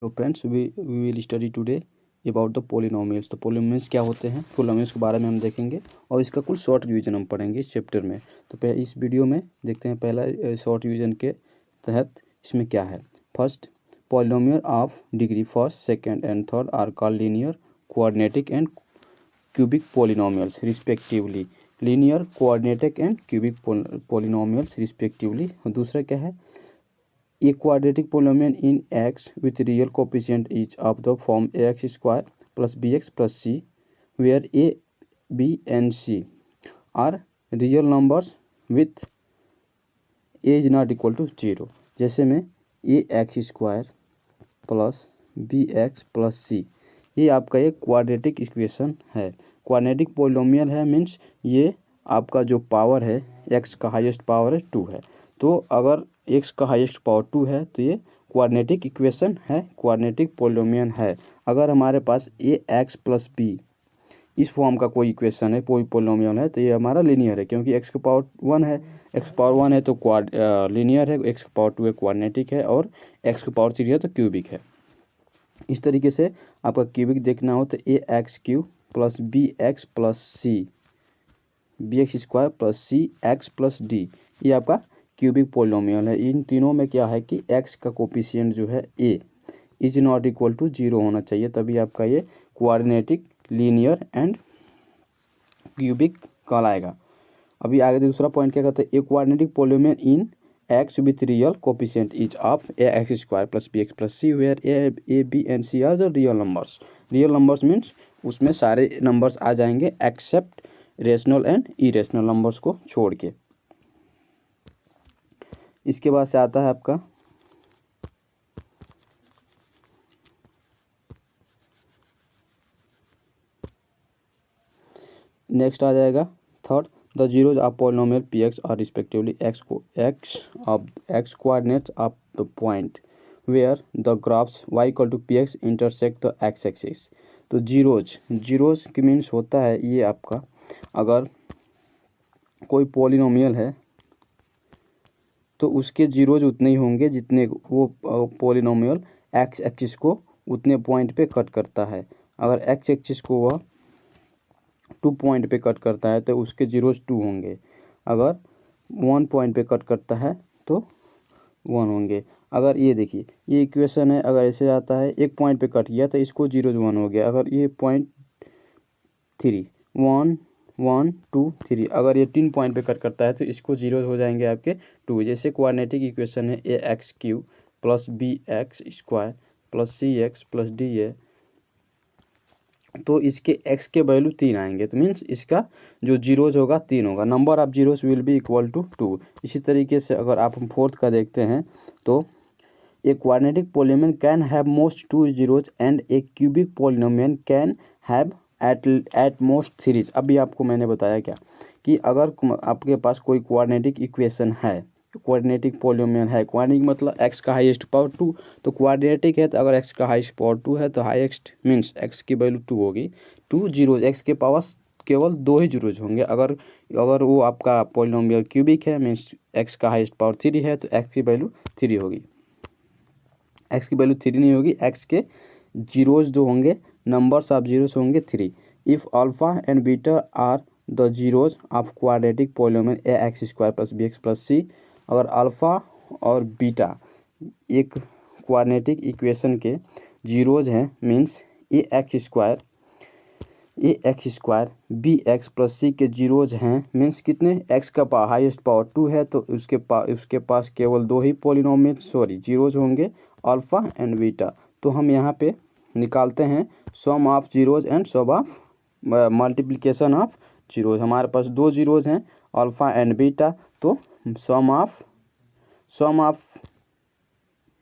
तो friends we will study today about the polynomials. तो polynomials क्या होते हैं, पॉलिनोमियल्स के बारे में हम देखेंगे और इसका कुछ शॉर्ट रिवीजन हम पढ़ेंगे इस चैप्टर में। तो इस वीडियो में देखते हैं पहला शॉर्ट रिवीजन के तहत इसमें क्या है। First, polynomial of degree first, second and third are called linear, quadratic and cubic polynomials respectively. Linear, quadratic and cubic polynomials respectively. और दूसरा क्या है, a quadratic polynomial in x with real coefficient is of the form ax square plus bx plus c, where a, b and c are real numbers with a is not equal to 0। जैसे में a x square plus b x plus c, ये आपका एक quadratic equation है। Quadratic polynomial है, means ये आपका जो पावर है एक्स का हाईएस्ट पावर है 2 है। तो अगर एक्स का हाईएस्ट पावर 2 है तो ये क्वाड्रेटिक इक्वेशन है, क्वाड्रेटिक पोलिनोमियल है। अगर हमारे पास ए एक्स प्लस बी इस फॉर्म का कोई इक्वेशन है, कोई पोलिनोमियल है, तो ये हमारा लीनियर है, क्योंकि एक्स का पावर 1 है। एक्स का पावर 1 है तो लीनियर है, एक्स का पावर 2 है क्वाड्रेटिक है, और एक्स का पावर 3 है तो क्यूबिक है। इस तरीके से आपका क्यूबिक देखना हो तो a x cube plus b x plus c, b x square plus c x plus d, ये आपका क्यूबिक पोलिनोमियल है। इन तीनों में क्या है कि एक्स का कोफिशिएंट जो है ए इज नॉट इक्वल टू 0 होना चाहिए, तभी आपका ये कोऑर्डिनेटिक, लीनियर एंड क्यूबिक कहलाएगा। अभी आगे दूसरा पॉइंट क्या कहते हैं, a quadratic polynomial in x with real coefficient is of a x square plus b x plus c, where a b and c are the real numbers. Real numbers means उसमें सारे numbers आ जाएंगे except rational and irrational numbers को छोड़ के। इसके बाद से आता है आपका नेक्स्ट आ जाएगा third, the zeros of polynomial p x are respectively x coordinates of the point where the graphs y equal to p x intersect the x axis. तो जीरोज की मीन्स होता है ये आपका, अगर कोई पॉलिनोमियल है तो उसके जीरोज उतने ही होंगे जितने वो पॉलिनोमियल एक्स एक्सिस को उतने पॉइंट पे कट करता है। अगर एक्स एक्सिस को वह 2 पॉइंट पे कट करता है तो उसके जीरोज 2 होंगे। अगर 1 पॉइंट पे कट करता है तो 1 होंगे। अगर ये देखिए ये इक्वेशन है, अगर ऐसे आता है 1 पॉइंट पे कट किया तो इसको जीरोज 1 हो गया। अगर ये पॉइंट 3 1 1 2 3, अगर ये 3 पॉइंट पे कट करता है तो इसको जीरोज हो जाएंगे आपके 2। जैसे क्वाड्रेटिक इक्वेशन है a x cube plus b x square plus c x plus d है, तो इसके x के वैल्यू 3 आएंगे, तो मीन्स इसका जो जीरोज होगा 3 होगा। Number of zeros will be equal to 2। इसी तरीके से अगर आप हम फोर्थ का देखते हैं तो a quadratic polynomial can have most 2 zeros and A cubic polynomial can have at most 3। अभी आपको मैंने बताया क्या कि अगर आपके पास कोई क्वाड्रेटिक इक्वेशन है, क्वाड्रेटिक पोलिनोमियल है, क्वाड्रेटिक मतलब एक्स का हाईएस्ट पावर 2, तो क्वाड्रेटिक है तो अगर एक्स का हाईएस्ट पावर 2 है तो हाईएस्ट मीन्स एक्स की वैल्यू 2 होगी। 2 जीरोज, एक्स के पास केवल 2 ही जीरोज होंगे। अगर वो आपका पोलिनोमियल क्यूबिक है मीन्स एक्स का हाईएस्ट पावर 3 है तो एक्स की वैल्यू 3 होगी। एक्स की वैल्यू 3 नहीं होगी, एक्स के जीरोज जो होंगे, नंबर्स ऑफ जीरोज होंगे 3। If alpha and beta are the zeros of quadratic polynomial a x square plus b x plus c, अगर अल्फ़ा और बीटा एक क्वाड्रेटिक इक्वेशन के जीरोज हैं means a x square b x plus c के zeros हैं means कितने, x का highest power 2 है तो उसके पास केवल 2 ही पोलिनोमियल जीरोज होंगे, अल्फ़ा एंड बीटा। तो हम यहाँ पे निकालते हैं sum of zeros and sum of multiplication of zeros. हमारे पास 2 जीरोज हैं अल्फ़ा एंड बीटा, तो sum of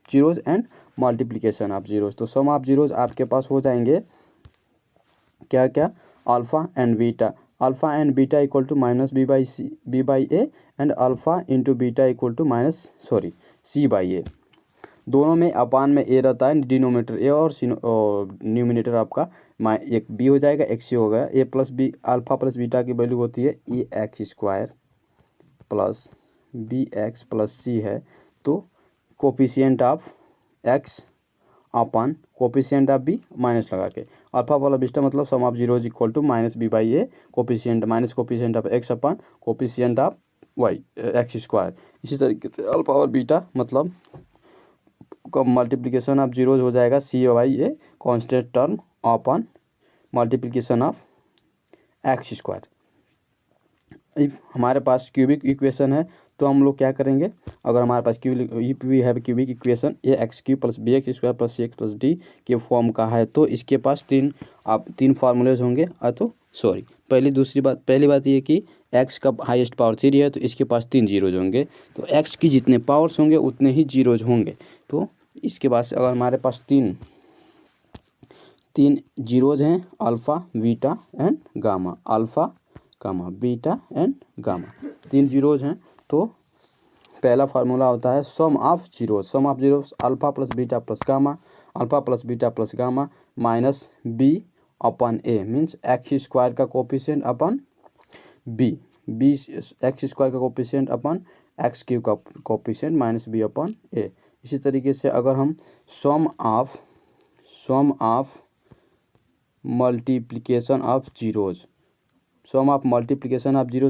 zeros and multiplication of zeros. तो सम ऑफ जीरोज आपके पास हो जाएंगे क्या क्या, alpha and beta. Alpha and beta equal to minus b by a and alpha into beta equal to c by a. दोनों में अपान में ए रहता है, डिनोमिनेटर ए और न्यूमिनेटर आपका एक बी हो जाएगा, एक सी हो गया। ए plus B, alpha plus beta की वैल्यू होती है a x square plus b x plus सी है, तो coefficient of x upon coefficient of B minus लगा के, अल्फा वाला बीटा मतलब सम of zero is equal to minus b by A coefficient minus coefficient of x upon coefficient of Y x square. इसी तरीके से alpha और beta मतलब का मल्टीप्लिकेशन ऑफ जीरोज हो जाएगा c by a constant term upon multiplication of x square. If हमारे पास क्यूबिक इक्वेशन है तो हम लोग क्या करेंगे, अगर हमारे पास if we have cubic equation a x cube plus b x square plus c x plus d के फॉर्म का है तो इसके पास तीन फार्मूलेज होंगे। तो सॉरी पहली बात ये कि एक्स का हाईएस्ट पावर 3 है तो इसके पास 3 जीरोज होंगे, तो एक्स की जितने पावर्स होंगे उतने ही जीरोज होंगे। तो इसके बाद से अगर हमारे पास तीन जीरोज हैं alpha beta and gamma, alpha gamma beta and gamma 3 zeros हैं, तो पहला फार्मूला होता है sum of zeros alpha plus beta plus gamma, alpha plus beta plus gamma minus b upon a means x square का coefficient upon b x square का coefficient upon x cube का coefficient minus b upon a. इसी तरीके से अगर हम sum of multiplication of zeros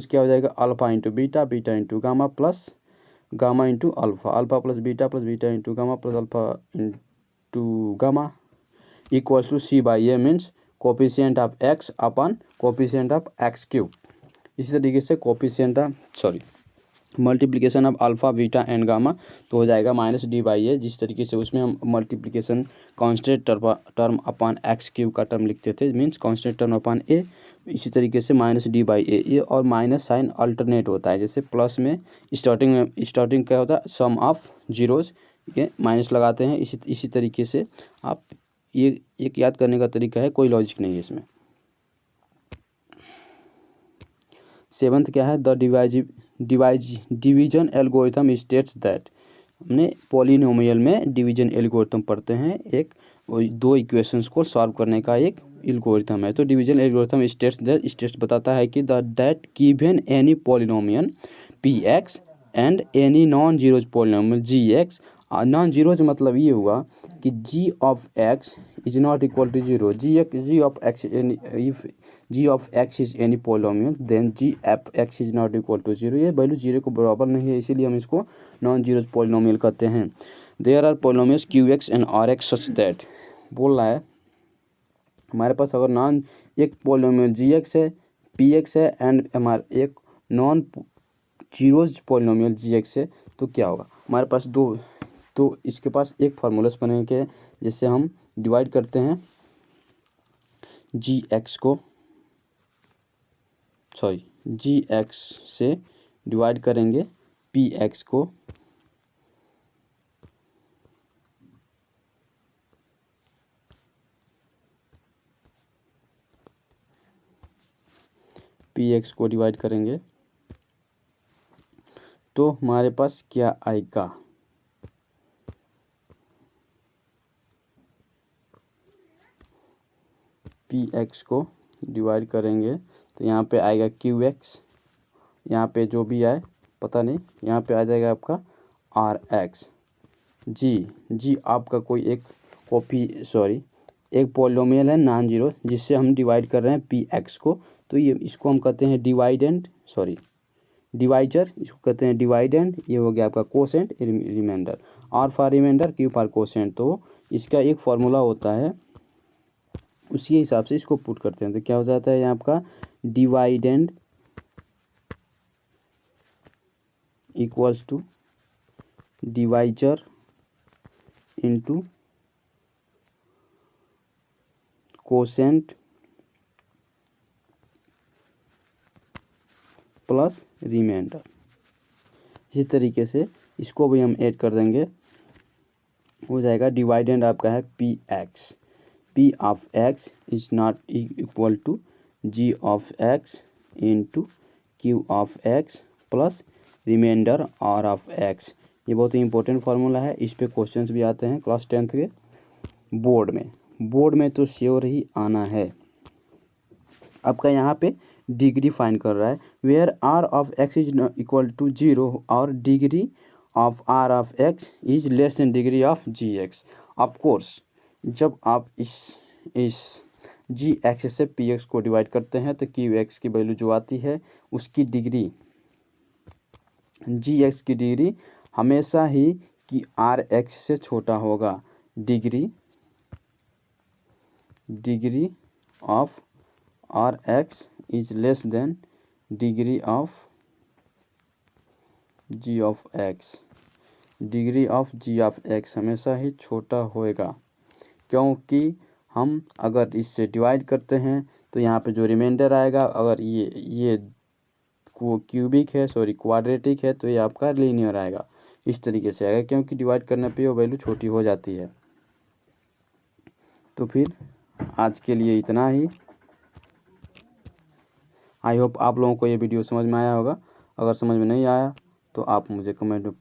क्या हो जाएगा, alpha into beta beta into gamma plus gamma into alpha plus beta into gamma plus alpha into gamma equals to c by a means coefficient of x upon coefficient of x cube. इसी तरीके से multiplication of alpha beta and gamma तो हो जाएगा minus D by ए, जिस तरीके से उसमें हम मल्टीप्लिकेशन कांस्टेंट टर्म अपन एक्स क्यूब का टर्म लिखते थे means constant term upon a. इसी तरीके से माइनस डी बाई ए, ये और माइनस साइन अल्टरनेट होता है, जैसे प्लस में स्टार्टिंग क्या होता है सम ऑफ जीरोज के माइनस लगाते हैं। इसी तरीके से आप ये एक याद करने का तरीका है, कोई लॉजिक नहीं है इसमें। 7th क्या है, the division algorithm states that. हमने पॉलिनोमियल में डिवीजन एल्गोरिथम पढ़ते हैं, एक दो इक्वेशंस को सॉल्व करने का एक एल्गोरिथम है। तो डिवीजन एल्गोरिथम स्टेट्स बताता है कि that given any polynomial p x and any non zeros polynomial g x. Non zeros मतलब ये हुआ कि g of x is not equal to zero, g of x if g of x is any polynomial then g f x is not equal to zero. ये value zero को बराबर नहीं है, इसीलिए हम इसको नॉन जीरोज पॉलिनोमियल कहते हैं। There are polynomials q x and r x such that, बोल रहा है हमारे पास अगर एक पॉलिनोमियल जी एक्स है पी एक्स है एंड हमारे एक non zeros polynomial g x है तो क्या होगा हमारे पास दो, तो इसके पास एक फार्मूलास बनेंगे जिससे हम डिवाइड करते हैं जी एक्स से डिवाइड करेंगे पी एक्स को, डिवाइड करेंगे तो हमारे पास क्या आएगा, पी एक्स को डिवाइड करेंगे तो यहाँ पे आएगा क्यू एक्स, यहाँ पे जो भी आए पता नहीं, यहाँ पे आ जाएगा आपका आर एक्स। जी आपका कोई एक पॉलिनोमियल है नॉन जीरो जिससे हम डिवाइड कर रहे हैं पी एक्स को, तो ये इसको हम कहते हैं डिवाइजर, इसको कहते हैं डिवाइडेंड। ये हो गया आपका quotient remainder, r for remainder q for quotient. तो इसका एक फॉर्मूला होता है, उसी हिसाब से इसको पुट करते हैं तो क्या हो जाता है यहाँ आपका dividend equals to divisor into quotient plus remainder. इसी तरीके से इसको भी हम ऐड कर देंगे, हो जाएगा डिवाइडेंड आपका है p of x is not equal to g of x into q of x plus remainder r of x. ये बहुत ही इंपॉर्टेंट फार्मूला है, इस पे क्वेश्चंस भी आते हैं क्लास 10th के बोर्ड में तो श्योर ही आना है। आपका यहाँ पे डिग्री फाइंड कर रहा है, where r of x is equal to zero और degree of r of x is less than degree of g x. Of course जब आप इस जी एक्स से पी एक्स को डिवाइड करते हैं तो क्यू एक्स की वैल्यू जो आती है उसकी डिग्री, जी एक्स की डिग्री हमेशा ही कि आर एक्स से छोटा होगा। Degree of r x is less than degree of g of x. Degree of g of x हमेशा ही छोटा होएगा, क्योंकि हम अगर इससे डिवाइड करते हैं तो यहाँ पे जो रिमाइंडर आएगा, अगर ये क्यूबिक है क्वाड्रेटिक है तो ये आपका लीनियर आएगा। इस तरीके से आएगा, क्योंकि डिवाइड करने पे वो वैल्यू छोटी हो जाती है। तो फिर आज के लिए इतना ही। आई होप आप लोगों को ये वीडियो समझ में आया होगा। अगर समझ में नहीं आया तो आप मुझे कमेंट में